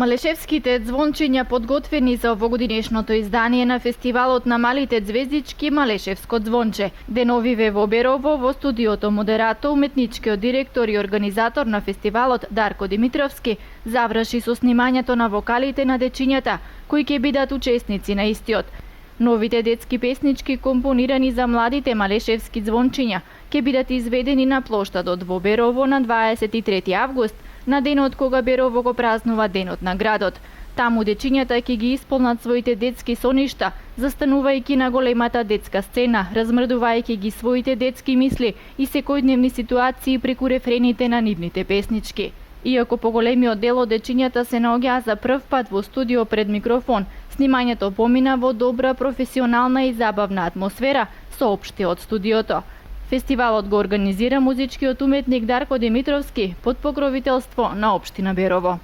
Малешевските звончиња подготвени за овогодинешното издание на фестивалот на малите звездички Малешевско звонче. Деновиве во Берово во студиото модерато уметничкиот директор и организатор на фестивалот Дарко Димитровски заврши со снимањето на вокалите на дечињата кои ќе бидат учесници на истиот. Новите детски песнички компонирани за младите малешевски звончиња ќе бидат изведени на плоштадот во Берово на 23 август, на денот кога Берово го празнува Денот на градот. Таму дечињата ќе ги исполнат своите детски соништа, застанувајќи на големата детска сцена, размрдувајќи ги своите детски мисли и секојдневни ситуации преку рефрените на нивните песнички. Иако поголемиот дел од дечињата се наоѓаа за прв пат во студио пред микрофон, снимањето помина во добра професионална и забавна атмосфера, соопшти од студиото. Фестивалот го организира музичкиот уметник Дарко Димитровски под покровителство на општина Берово.